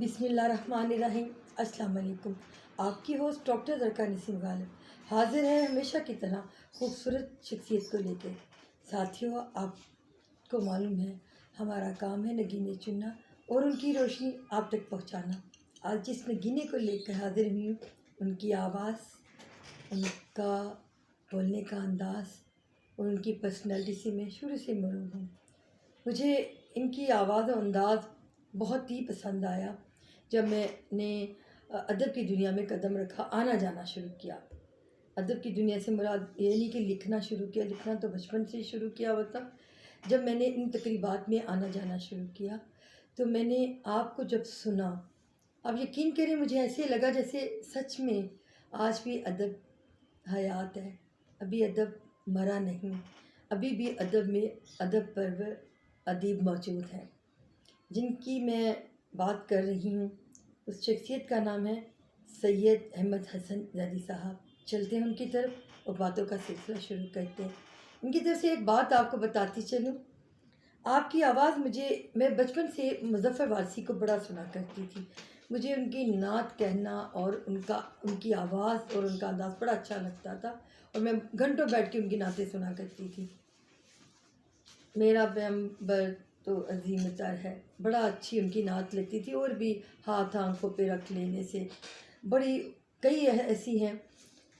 بسم اللہ الرحمن الرحیم۔ السلام علیکم۔ آپ کی ہوسٹ ڈاکٹر زرکا نسیم غالب حاضر ہے ہمیشہ کی طرح خوبصورت شخصیت کو لے کے۔ ساتھیوں، آپ کو معلوم ہے ہمارا کام ہے نگینے چننا اور ان کی روشنی آپ تک پہنچانا۔ آج جس نگینے کو لے کر حاضر ہوئی ہوں، ان کی آواز، ان کا بولنے کا انداز اور ان کی پرسنالٹی سے میں شروع سے مرعوب ہوں۔ مجھے ان کی آواز و انداز بہت ہی پسند آیا جب میں نے ادب کی دنیا میں قدم رکھا، آنا جانا شروع کیا۔ ادب کی دنیا سے مراد یہ نہیں کہ لکھنا شروع کیا، لکھنا تو بچپن سے شروع کیا ہوا تھا۔ جب میں نے ان تقریبات میں آنا جانا شروع کیا تو میں نے آپ کو جب سنا، آپ یقین کریں مجھے ایسے لگا جیسے سچ میں آج بھی ادب حیات ہے، ابھی ادب مرا نہیں، ابھی بھی ادب میں ادب پرور ادیب موجود ہیں۔ جن کی میں بات کر رہی ہوں اس شخصیت کا نام ہے سید احمد حسن زیدی صاحب۔ چلتے ہیں ان کی طرف اور باتوں کا سلسلہ شروع کرتے ہیں۔ ان کی طرف سے ایک بات آپ کو بتاتی چلوں، آپ کی آواز میں بچپن سے مظفر وارثی کو بڑا سنا کرتی تھی۔ مجھے ان کی نعت کہنا اور ان کی آواز اور ان کا انداز بڑا اچھا لگتا تھا اور میں گھنٹوں بیٹھ کے ان کی نعتیں سنا کرتی تھی۔ میرا پیغمبر تو عظیم تر ہے، بڑا اچھی ان کی نعت لگتی تھی، اور بھی ہاتھ آنکھوں پہ رکھ لینے سے بڑی کئی ایسی ہیں۔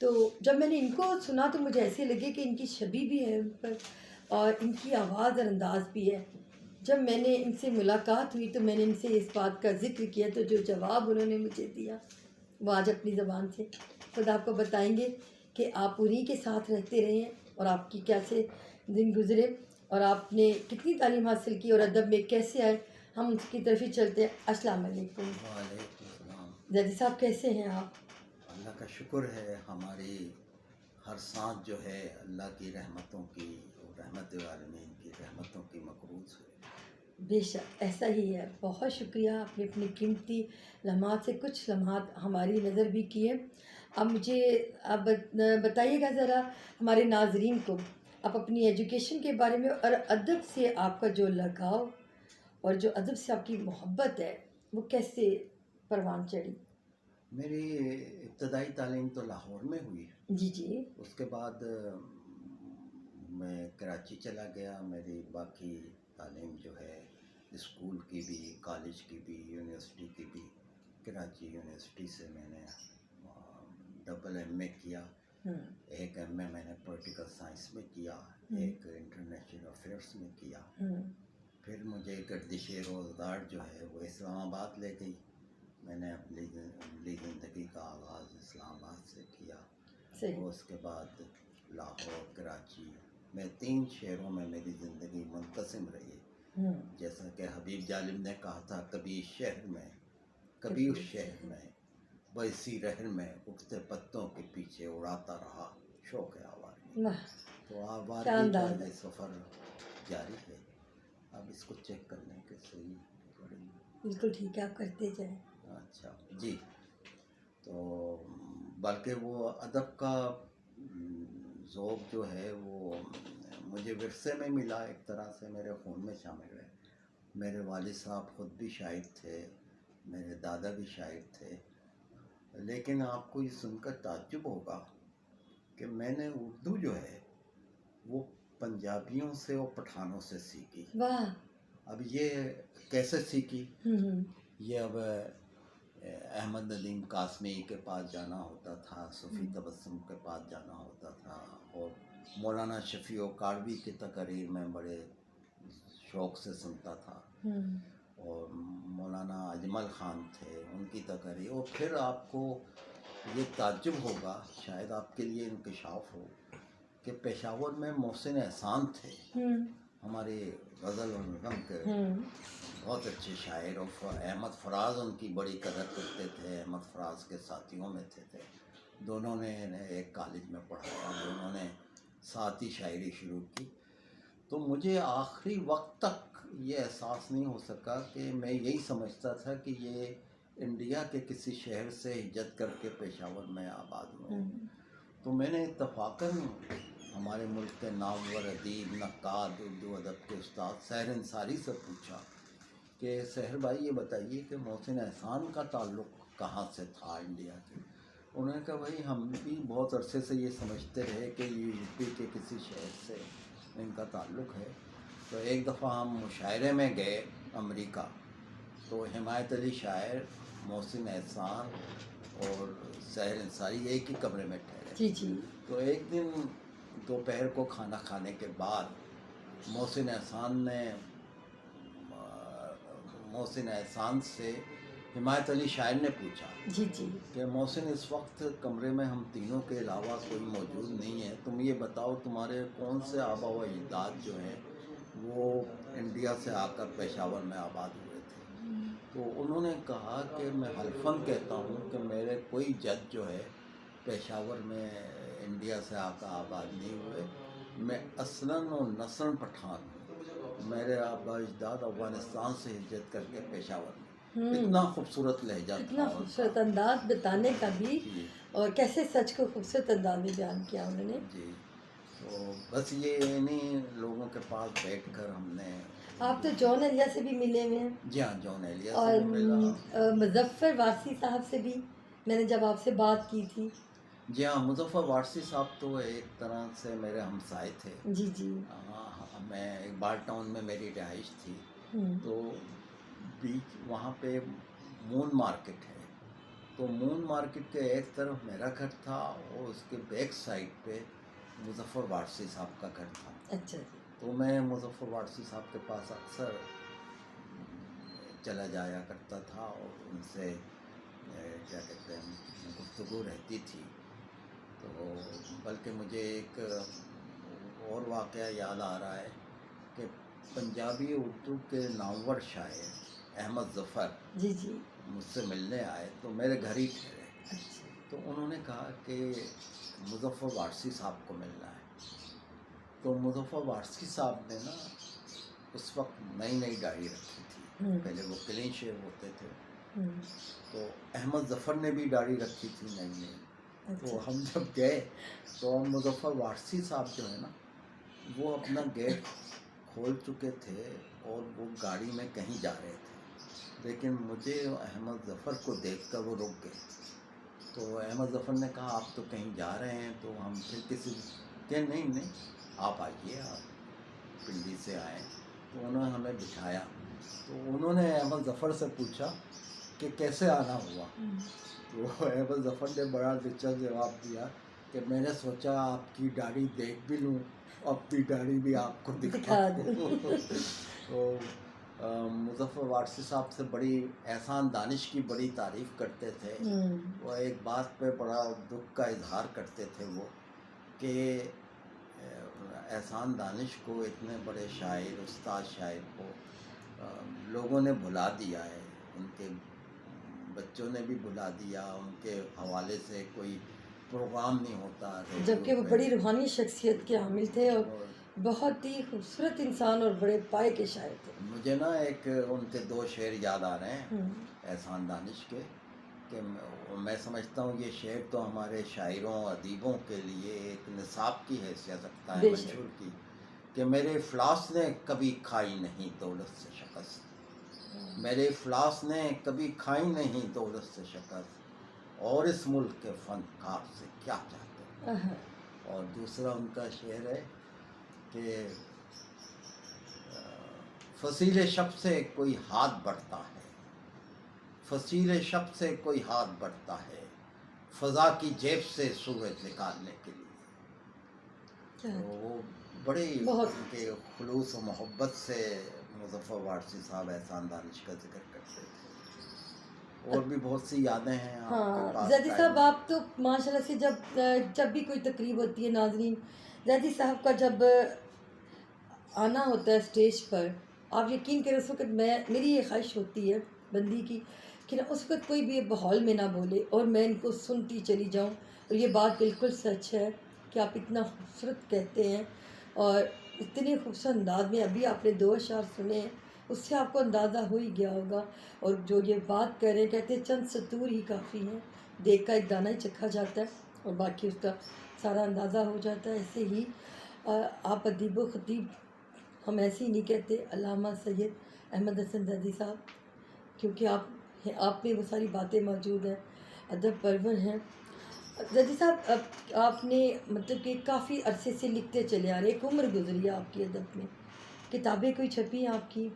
تو جب میں نے ان کو سنا تو مجھے ایسے لگے کہ ان کی شبیہ بھی ہے ان پر اور ان کی آواز اور انداز بھی ہے۔ جب میں نے ان سے ملاقات ہوئی تو میں نے ان سے اس بات کا ذکر کیا تو جو جواب انہوں نے مجھے دیا وہ آج اپنی زبان سے خود آپ کو بتائیں گے کہ آپ انہی کے ساتھ رہتے رہے ہیں اور آپ کی کیسے دن گزرے اور آپ نے کتنی تعلیم حاصل کی اور ادب میں کیسے آئے۔ ہم اس کی طرف ہی چلتے ہیں۔ السلام علیکم۔ وعلیکم السلام۔ زیدی صاحب کیسے ہیں آپ؟ اللہ کا شکر ہے، ہماری ہر سانس جو ہے اللہ کی رحمتوں کی اور رحمت العالمین کی رحمتوں کی مقروض ہے۔ بے شک ایسا ہی ہے۔ بہت شکریہ، آپ نے اپنی قیمتی لمحات سے کچھ لمحات ہماری نظر بھی کیے۔ اب مجھے آپ بتائیے گا ذرا ہمارے ناظرین کو، آپ اپنی ایجوکیشن کے بارے میں اور ادب سے آپ کا جو لگاؤ اور جو ادب سے آپ کی محبت ہے وہ کیسے پروان چڑھی؟ میری ابتدائی تعلیم تو لاہور میں ہوئی، جی جی۔ اس کے بعد میں کراچی چلا گیا۔ میری باقی تعلیم جو ہے اسکول کی بھی، کالج کی بھی، یونیورسٹی کی بھی کراچی یونیورسٹی سے میں نے ڈبل ایم اے کیا۔ ایک ایم اے میں نے پولیٹیکل سائنس میں کیا، ایک انٹرنیشنل افیئرس میں کیا۔ پھر مجھے گردش روزگار جو ہے وہ اسلام آباد لے گئی۔ میں نے اپنی زندگی کا آغاز اسلام آباد سے کیا اور اس کے بعد لاہور، کراچی میں 3 شہروں میں میری زندگی منقسم رہی۔ جیسا کہ حبیب جالب نے کہا تھا، کبھی اس شہر میں، کبھی اس شہر میں، ویسی رہن میں اٹھتے پتوں کے پیچھے اڑاتا رہا شوق آواری۔ تو آواری کا یہ سفر جاری ہے۔ اب اس کو چیک کر لیں کہ صحیح پڑے گی۔ بالکل ٹھیک ہے، آپ کرتے جائیں۔ اچھا جی، تو بلکہ وہ ادب کا ذوق جو ہے وہ مجھے ورثے میں ملا، ایک طرح سے میرے خون میں شامل ہے۔ میرے والد صاحب خود بھی شاعر تھے، میرے دادا بھی شاعر تھے، لیکن آپ کو یہ سن کر تعجب ہوگا کہ میں نے اردو جو ہے وہ پنجابیوں سے اور پٹھانوں سے سیکھی۔ واہ! اب یہ کیسے سیکھی؟ یہ اب احمد ندیم قاسمی کے پاس جانا ہوتا تھا، صوفی تبسم کے پاس جانا ہوتا تھا، اور مولانا شفیع کاروی کی تقاریر میں بڑے شوق سے سنتا تھا، اور مولانا اجمل خان تھے ان کی تقاریر۔ اور پھر آپ کو یہ تعجب ہوگا، شاید آپ کے لیے انکشاف ہو، کہ پشاور میں محسن احسان تھے، ہمارے غزل و نظم کے بہت اچھے شاعر، اور احمد فراز ان کی بڑی قدر کرتے تھے، احمد فراز کے ساتھیوں میں تھے۔ دونوں نے ایک کالج میں پڑھا، دونوں نے ساتھ ہی شاعری شروع کی۔ تو مجھے آخری وقت تک یہ احساس نہیں ہو سکا کہ میں یہی سمجھتا تھا کہ یہ انڈیا کے کسی شہر سے ہجرت کر کے پشاور میں آباد ہوئے۔ تو میں نے اتفاقاً ہمارے ملک کے نامور ادیب، نقاد، اردو ادب کے استاد سحر انصاری سے پوچھا کہ سحر بھائی یہ بتائیے کہ محسن احسان کا تعلق کہاں سے تھا انڈیا کے؟ انہوں نے کہا بھائی ہم بھی بہت عرصے سے یہ سمجھتے رہے کہ یہ یو پی کے کسی شہر سے ان کا تعلق ہے. تو ایک دفعہ ہم مشاعرے میں گئے امریکہ، تو حمایت علی شاعر، محسن احسان اور سحر انصاری ایک ہی کمرے میں ٹھہرے. جی جی. تو ایک دن دوپہر کو کھانا کھانے کے بعد محسن احسان سے حمایت علی شاعر نے پوچھا جی جی. کہ محسن اس وقت کمرے میں ہم تینوں کے علاوہ کوئی موجود نہیں ہے، تم یہ بتاؤ تمہارے کون سے آبا و اجداد جو ہیں وہ انڈیا سے آ کر پشاور میں آباد ہوئے تھے؟ تو انہوں نے کہا کہ میں حلفاً کہتا ہوں کہ میرے کوئی جد جو ہے پشاور میں انڈیا سے آ کر آباد نہیں ہوئے، میں اصلاً و نسلاً پٹھان ہوں، میرے آبا اجداد افغانستان سے ہجرت کر کے پشاور میں. اتنا خوبصورت لہجہ تھا، اتنا خوبصورت انداز بتانے کا بھی، جی اور کیسے سچ کو خوبصورت انداز میں بیان کیا انہوں نے. جی. تو بس یہ انہیں لوگوں کے پاس بیٹھ کر ہم نے. آپ تو جون ایلیا سے بھی ملے ہوئے ہیں، جی ہاں، جون ایلیا اور سے بھی ملا. مظفر وارثی صاحب سے بھی میں نے جب آپ سے بات کی تھی. جی ہاں، مظفر وارثی صاحب تو ایک طرح سے میرے ہمسائے تھے. جی جی. میں اقبال ٹاؤن میں میری رہائش تھی، تو بیچ وہاں پہ مون مارکیٹ ہے، تو مون مارکیٹ کے ایک طرف میرا گھر تھا اور اس کے بیک سائڈ پہ مظفر وارثی صاحب کا گھر تھا. اچھا. تو میں مظفر وارثی صاحب کے پاس اکثر چلا جایا کرتا تھا اور ان سے کیا کہتے ہیں گفتگو رہتی تھی. تو بلکہ مجھے ایک اور واقعہ یاد آ رہا ہے کہ پنجابی اردو کے نامور شاعر احمد ظفر جی جی. مجھ سے ملنے آئے تو میرے گھر ہی ٹھہرے. اچھا. تو انہوں نے کہا کہ مظفر وارثی صاحب کو ملنا ہے. تو مظفر وارثی صاحب نے نا اس وقت نئی داڑھی رکھی تھی، پہلے وہ کلین شیو ہوتے تھے. تو احمد ظفر نے بھی داڑھی رکھی تھی نئی. تو ہم جب گئے تو مظفر وارثی صاحب جو ہے نا وہ اپنا گیٹ کھول چکے تھے اور وہ گاڑی میں کہیں جا رہے تھے، لیکن مجھے احمد ظفر کو دیکھ کر وہ رک گئے. تو احمد ظفر نے کہا آپ تو کہیں جا رہے ہیں؟ تو ہم پھر کسی کہ نہیں آپ آئیے، آپ پنڈی سے آئے. تو انہوں نے ہمیں بٹھایا. تو انہوں نے احمد ظفر سے پوچھا کہ کیسے آنا ہوا؟ تو احمد ظفر نے بڑا دلچسپ جواب دیا کہ میں نے سوچا آپ کی داڑھی دیکھ بھی لوں، اپنی داڑھی بھی آپ کو دکھا دوں. تو مظفر وارثی صاحب سے بڑی احسان دانش کی بڑی تعریف کرتے تھے. وہ ایک بات پہ بڑا دکھ کا اظہار کرتے تھے وہ کہ احسان دانش کو، اتنے بڑے شاعر، استاد شاعر کو لوگوں نے بھلا دیا ہے، ان کے بچوں نے بھی بھلا دیا، ان کے حوالے سے کوئی پروگرام نہیں ہوتا. جبکہ وہ بڑی روحانی شخصیت کے حامل تھے اور بہت ہی خوبصورت انسان اور بڑے پائے کے شاعر تھے. مجھے نا ایک ان کے 2 شعر یاد آ رہے ہیں احسان دانش کے، کہ میں سمجھتا ہوں یہ شعر تو ہمارے شاعروں ادیبوں کے لیے ایک نصاب کی حیثیت رکھتا ہے، منشور کی، کہ میرے افلاس نے کبھی کھائی نہیں دولت سے شکست، میرے افلاس نے کبھی کھائی نہیں دولت سے شکست، اور اس ملک کے فنکار سے کیا چاہتے ہیں. اور دوسرا ان کا شعر ہے کہ فصیل شب سے کوئی ہاتھ بڑھتا ہے، فصیل شب سے کوئی ہاتھ بڑھتا ہے، فضا کی جیب سے سورج نکالنے کے لیے. تو وہ بڑے ان کے خلوص و محبت سے مظفر وارثی صاحب احسان دانش کا ذکر کرتے تھے. اور بھی بہت سی یادیں ہیں آپ کے پاس. زیدی صاحب آپ تو ماشاء اللہ سے جب بھی کوئی تقریب ہوتی ہے ناظرین، زیدی صاحب کا جب آنا ہوتا ہے اسٹیج پر، آپ یقین کریں اس وقت میری یہ خواہش ہوتی ہے بندی کی کہ نا اس وقت کوئی بھی ماحول میں نہ بولے اور میں ان کو سنتی چلی جاؤں. اور یہ بات بالکل سچ ہے کہ آپ اتنا خوبصورت کہتے ہیں اور اتنے خوبصورت انداز میں. ابھی آپ نے 2 اشعار سنے ہیں، اس سے آپ کو اندازہ ہو ہی گیا ہوگا. اور جو یہ بات کر رہے ہیں، کہتے ہیں چند سطور ہی کافی ہیں، دیکھ کا ایک دانہ ہی چکھا جاتا ہے اور باقی اس کا سارا اندازہ ہو جاتا ہے. ایسے ہی آپ ادیب و خطیب، ہم ایسے ہی نہیں کہتے، علامہ سید احمد حسن زیدی صاحب، کیونکہ آپ میں وہ ساری باتیں موجود ہیں، ادب پرور ہیں زیدی صاحب. اب آپ نے مطلب کہ کافی عرصے سے لکھتے چلے آ رہے، ایک عمر گزری ہے آپ کی ادب میں. کتابیں کوئی چھپی ہیں آپ کی؟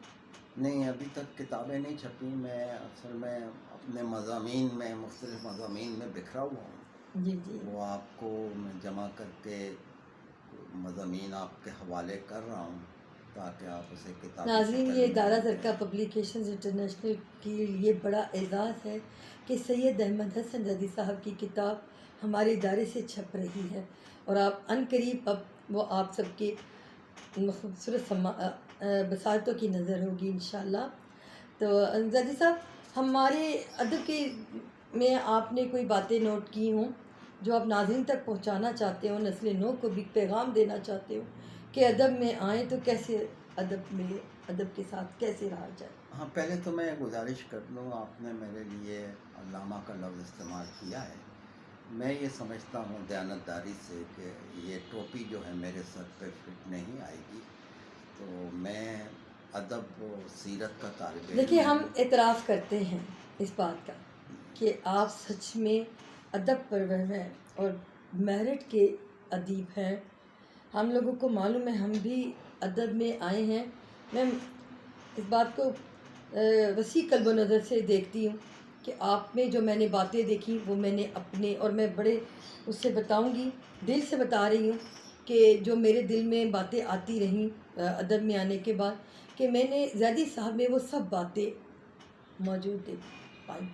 نہیں، ابھی تک کتابیں نہیں چھپی. میں اصل میں اپنے مضامین میں، مختلف مضامین میں بکھرا ہوا ہوں. جی جی. وہ آپ کو میں جمع کر کے مضامین آپ کے حوالے کر رہا ہوں تاکہ آپ اسے کتابی ناظرین، شکل یہ میں ادارہ لیں. زرقا پبلیکیشنز انٹرنیشنل کے لیے بڑا اعزاز ہے کہ سید احمد حسن زیدی صاحب کی کتاب ہمارے ادارے سے چھپ رہی ہے، اور آپ عن قریب اب وہ آپ سب کے خوبصورت بصارتوں کی نظر ہوگی انشاءاللہ. تو زیدی صاحب، ہمارے ادب کے میں آپ نے کوئی باتیں نوٹ کی ہوں جو آپ ناظرین تک پہنچانا چاہتے ہو، نسل نو کو بھی پیغام دینا چاہتے ہو کہ ادب میں آئیں تو کیسے ادب کے ساتھ کیسے رہا جائے؟ ہاں، پہلے تو میں گزارش کر دوں، آپ نے میرے لیے علامہ کا لفظ استعمال کیا ہے. میں یہ سمجھتا ہوں دیانتداری سے کہ یہ ٹوپی جو ہے میرے سر پہ فٹ نہیں آئے گی. تو میں ادب و سیرت کا طالب علم دیکھیے، ہم ہوں. اعتراف کرتے ہیں اس بات کا کہ آپ سچ میں ادب پرور ہیں اور میرٹ کے ادیب ہیں. ہم لوگوں کو معلوم ہے، ہم بھی ادب میں آئے ہیں. میں اس بات کو وسیع قلب و نظر سے دیکھتی ہوں کہ آپ میں جو میں نے باتیں دیکھی وہ میں نے اپنے، اور میں بڑے اس سے بتاؤں گی، دل سے بتا رہی ہوں کہ جو میرے دل میں باتیں آتی رہیں ادب میں آنے کے بعد، کہ میں نے زیدی صاحب میں وہ سب باتیں موجود دیکھ پائی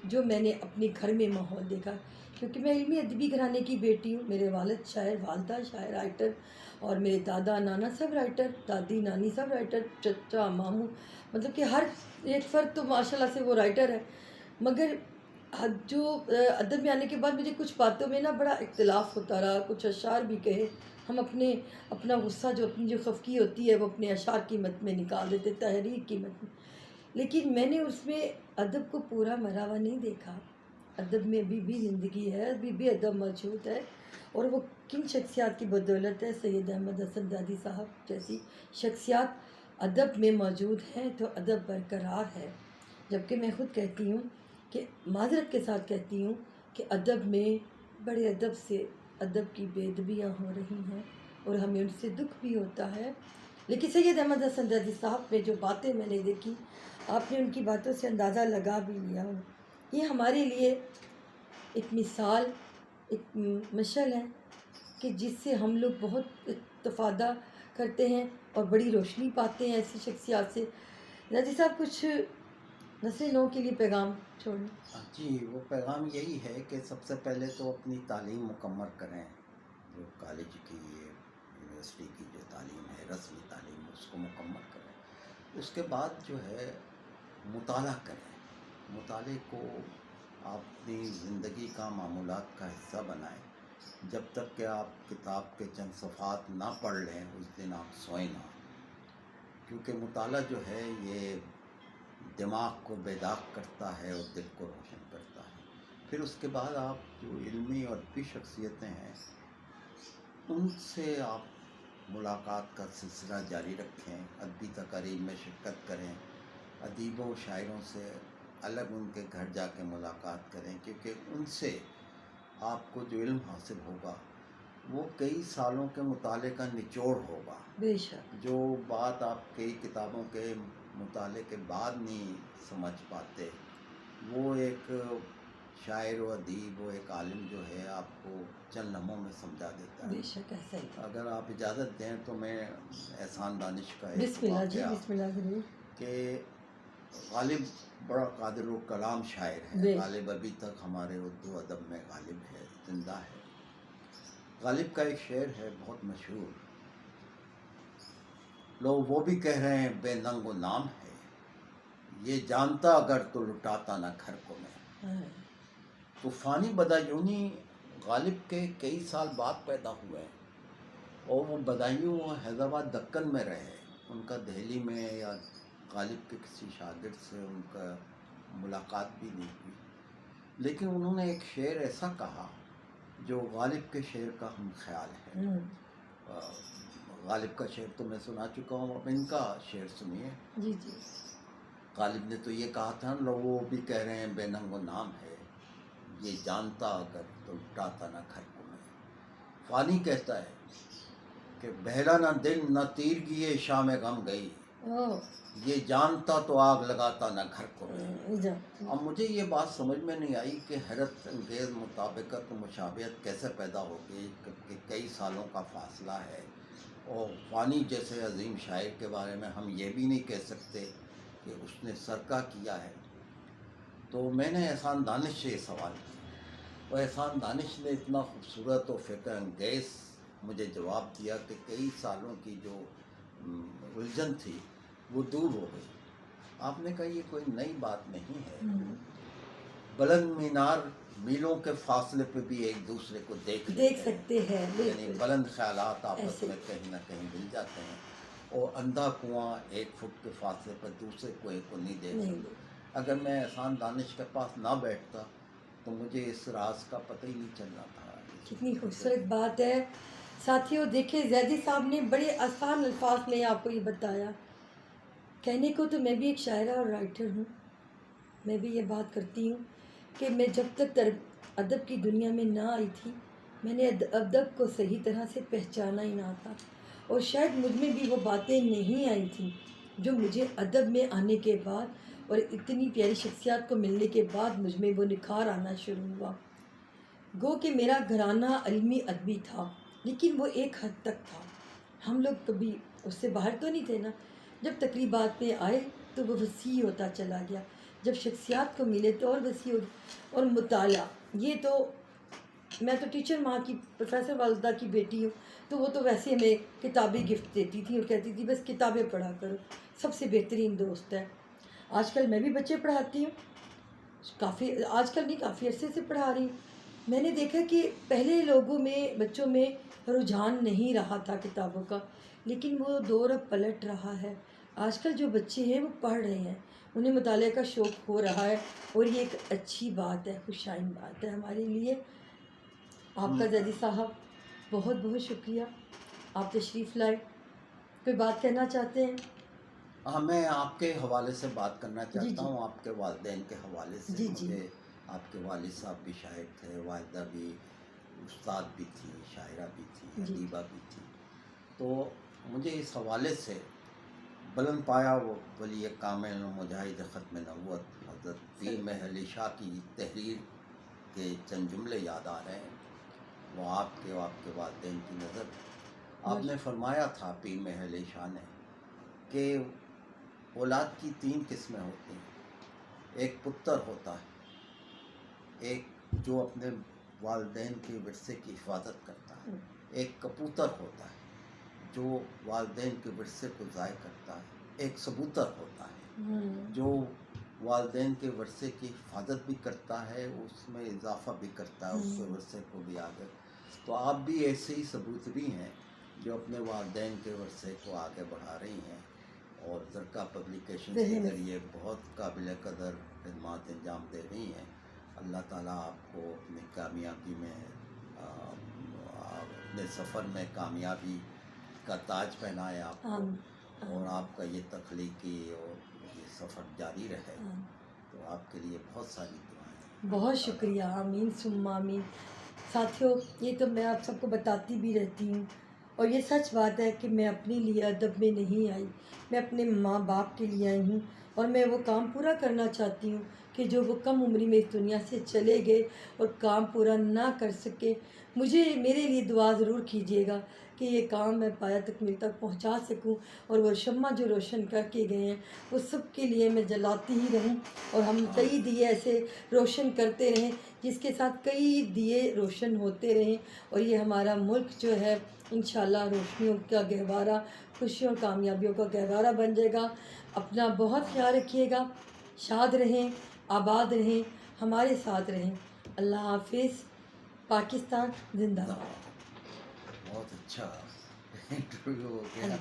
جو میں نے اپنے گھر میں ماحول دیکھا. کیونکہ میں علمی ادبی گھرانے کی بیٹی ہوں. میرے والد شاعر، والدہ شاعر، رائٹر، اور میرے دادا نانا سب رائٹر، دادی نانی سب رائٹر، چچا ماموں، مطلب کہ ہر ایک فرد تو ماشاءاللہ سے وہ رائٹر ہے. مگر جو ادب میں آنے کے بعد مجھے کچھ باتوں میں نا بڑا اختلاف ہوتا رہا. کچھ اشعار بھی کہے، ہم اپنا غصہ جو خفگی ہوتی ہے وہ اپنے اشعار کی مت میں نکال دیتے، تحریر کی مت میں. لیکن میں نے اس میں ادب کو پورا مرا ہوا نہیں دیکھا. ادب میں ابھی بھی زندگی ہے، ابھی بھی ادب موجود ہے، اور وہ کن شخصیات کی بدولت ہے؟ سید احمد حسن زیدی صاحب جیسی شخصیات ادب میں موجود ہیں تو ادب برقرار ہے. جبکہ میں خود کہتی ہوں کہ معذرت کے ساتھ کہتی ہوں کہ ادب میں بڑے ادب سے ادب کی بے ادبیاں ہو رہی ہیں، اور ہمیں ان سے دکھ بھی ہوتا ہے. لیکن سید احمد حسن زیدی صاحب میں جو باتیں میں نے دیکھی، آپ نے ان کی باتوں سے اندازہ لگا بھی لیا ہو. یہ ہمارے لیے ایک مثال، ایک مشعل ہے کہ جس سے ہم لوگ بہت استفادہ کرتے ہیں اور بڑی روشنی پاتے ہیں ایسی شخصیات سے. زیدی صاحب، کچھ نسل نو کے لیے پیغام چھوڑیں. جی، وہ پیغام یہی ہے کہ سب سے پہلے تو اپنی تعلیم مکمل کریں. جو کالج کی، یونیورسٹی کی جو تعلیم ہے، رسمی تعلیم، اس کو مکمل کریں. اس کے بعد جو ہے مطالعہ کریں. مطالعے کو آپ اپنی زندگی کا، معمولات کا حصہ بنائیں. جب تک کہ آپ کتاب کے چند صفحات نہ پڑھ لیں اس دن آپ سوئیں نہ. کیونکہ مطالعہ جو ہے یہ دماغ کو بیدار کرتا ہے اور دل کو روشن کرتا ہے. پھر اس کے بعد آپ جو علمی اور ادبی شخصیتیں ہیں ان سے آپ ملاقات کا سلسلہ جاری رکھیں. ادبی تقاریب میں شرکت کریں. ادیبوں شاعروں سے الگ ان کے گھر جا کے ملاقات کریں، کیونکہ ان سے آپ کو جو علم حاصل ہوگا وہ کئی سالوں کے مطالعے کا نچوڑ ہوگا. بے شک. جو بات آپ کئی کتابوں کے مطالعے کے بعد نہیں سمجھ پاتے، وہ ایک شاعر و ادیب و ایک عالم جو ہے آپ کو چند لمحوں میں سمجھا دیتا ہے. بے شک ایسا ہی. اگر آپ اجازت دیں تو میں احسان دانش کا ایک بسم اللہ جی، واقعہ بسم اللہ ضرور. کہ غالب بڑا قادر و کلام شاعر ہے. بے غالب ابھی تک ہمارے اردو ادب میں غالب ہے، زندہ ہے. غالب کا ایک شعر ہے بہت مشہور: لوگ وہ بھی کہہ رہے ہیں بے ننگ و نام ہے، یہ جانتا اگر تو لٹاتا نہ گھر کو میں. طوفانی بدایونی غالب کے کئی سال بعد پیدا ہوئے اور وہ بدایوں حیدرآباد دکن میں رہے. ان کا دہلی میں یا غالب کے کسی شاگرد سے ان کا ملاقات بھی نہیں ہوئی. لیکن انہوں نے ایک شعر ایسا کہا جو غالب کے شعر کا ہم خیال ہے. غالب کا شعر تو میں سنا چکا ہوں، اب ان کا شعر سنیے۔ جی جی غالب نے تو یہ کہا تھا نا، وہ بھی کہہ رہے ہیں بے ننگ و نام ہے، یہ جانتا اگر تو لٹاتا نہ گھر کو میں۔ فانی کہتا ہے کہ بہلا نہ دل نہ تیرگی شام غم گئی، یہ جانتا تو آگ لگاتا نہ گھر کو میں۔ اب مجھے یہ بات سمجھ میں نہیں آئی کہ حیرت انگیز مطابقت و مشابہت کیسے پیدا ہوگی کہ کئی سالوں کا فاصلہ ہے، اور فانی جیسے عظیم شاعر کے بارے میں ہم یہ بھی نہیں کہہ سکتے کہ اس نے سرکہ کیا ہے۔ تو میں نے احسان دانش سے یہ سوال کیا، اور احسان دانش نے اتنا خوبصورت و فکر انگیز مجھے جواب دیا کہ کئی سالوں کی جو الجھن تھی وہ دور ہو گئی۔ آپ نے کہا یہ کوئی نئی بات نہیں ہے، بلند مینار میلوں کے فاصلے پہ بھی ایک دوسرے کو دیکھ سکتے ہیں، یعنی بلند خیالات آپس میں کہیں نہ کہیں مل جاتے ہیں، اور اندھا کنواں ایک فٹ کے فاصلے پر دوسرے کنویں کو نہیں دیکھ سکتا۔ اگر میں احسان دانش کے پاس نہ بیٹھتا تو مجھے اس راز کا پتہ ہی نہیں چلنا تھا۔ کتنی خوبصورت بات ہے ساتھیوں۔ دیکھیں زیدی صاحب نے بڑے آسان الفاظ میں آپ کو یہ بتایا۔ کہنے کو تو میں بھی ایک شاعرہ اور رائٹر ہوں، میں بھی یہ بات کرتی ہوں کہ میں جب تک ادب کی دنیا میں نہ آئی تھی، میں نے ادب کو صحیح طرح سے پہچانا ہی نہ تھا، اور شاید مجھ میں بھی وہ باتیں نہیں آئی تھیں جو مجھے ادب میں آنے کے بعد اور اتنی پیاری شخصیات کو ملنے کے بعد مجھ میں وہ نکھار آنا شروع ہوا۔ گو کہ میرا گھرانہ علمی ادبی تھا، لیکن وہ ایک حد تک تھا، ہم لوگ کبھی اس سے باہر تو نہیں تھے نا۔ جب تقریبات میں آئے تو وہ وسیع ہوتا چلا گیا، جب شخصیات کو ملے تو اور وسیع ہو، اور مطالعہ یہ تو میں تو ٹیچر ماں کی پروفیسر والدہ کی بیٹی ہوں، تو وہ تو ویسے ہمیں کتابیں گفٹ دیتی تھی اور کہتی تھی بس کتابیں پڑھا کرو، سب سے بہترین دوست ہے۔ آج کل میں بھی بچے پڑھاتی ہوں، آج کل نہیں کافی عرصے سے پڑھا رہی ہوں۔ میں نے دیکھا کہ پہلے لوگوں میں بچوں میں رجحان نہیں رہا تھا کتابوں کا، لیکن وہ دور اب پلٹ رہا ہے۔ آج کل جو بچے ہیں وہ پڑھ رہے ہیں، انہیں مطالعے کا شوق ہو رہا ہے، اور یہ ایک اچھی بات ہے، خوشائن بات ہے ہمارے لیے۔ آپ کا زیدی صاحب بہت بہت شکریہ، آپ تشریف لائے۔ کوئی بات کہنا چاہتے ہیں؟ ہاں، میں آپ کے حوالے سے بات کرنا چاہتا ہوں، آپ کے والدین کے حوالے سے۔ مجھے آپ کے والد صاحب بھی شاعر تھے، والدہ بھی استاد بھی تھی، شاعرہ بھی تھی، ادیبہ بھی تھی، تو مجھے اس حوالے سے بلند پایا وہ ولی کامل مجاہد ختم نبوت حضرت پیر محل شاہ کی تحریر کے چند جملے یاد آ رہے ہیں، وہ آپ کے والدین کی نظر۔ آپ نے فرمایا تھا پیر محل شاہ نے کہ اولاد کی 3 قسمیں ہوتی ہیں، ایک پتر ہوتا ہے، ایک جو اپنے والدین کے ورثے کی حفاظت کرتا ہے، ایک کبوتر ہوتا ہے جو والدین کے ورثے کو ضائع کرتا ہے، ایک کبوتر ہوتا ہے جو والدین کے ورثے کی حفاظت بھی کرتا ہے، اس میں اضافہ بھی کرتا ہے، اس کے ورثے کو بھی آگے۔ تو آپ بھی ایسے ہی کبوتری ہیں جو اپنے والدین کے ورثے کو آگے بڑھا رہی ہیں، اور زرقہ پبلیکیشن کے ذریعے بہت قابل قدر خدمات انجام دے رہی ہیں۔ اللہ تعالیٰ آپ کو اپنی کامیابی میں اپنے سفر میں کامیابی کا تاج پہنائے آپ کو، اور آپ کا یہ تخلیقی اور یہ سفر جاری رہے۔ تو آپ کے لیے بہت ساری دعائیں۔ بہت شکریہ، آمین ثم آمین۔ ساتھیوں، یہ تو میں آپ سب کو بتاتی بھی رہتی ہوں، اور یہ سچ بات ہے کہ میں اپنے لیے ادب میں نہیں آئی، میں اپنے ماں باپ کے لیے آئی ہوں، اور میں وہ کام پورا کرنا چاہتی ہوں کہ جو وہ کم عمری میں اس دنیا سے چلے گئے اور کام پورا نہ کر سکے۔ میرے لیے دعا ضرور کیجیے گا کہ یہ کام میں پایہ تکمیل تک پہنچا سکوں، اور وہ شمع جو روشن کر کے گئے ہیں وہ سب کے لیے میں جلاتی ہی رہوں، اور ہم کئی دیے ایسے روشن کرتے رہیں جس کے ساتھ کئی دیے روشن ہوتے رہیں، اور یہ ہمارا ملک جو ہے انشاءاللہ روشنیوں کا گہوارہ، خوشیوں اور کامیابیوں کا گہوارہ بن جائے گا۔ اپنا بہت خیال رکھیے گا، شاد رہیں، آباد رہیں، ہمارے ساتھ رہیں۔ اللہ حافظ۔ پاکستان زندہ باد۔ بہت اچھا انٹرویو ہو گیا۔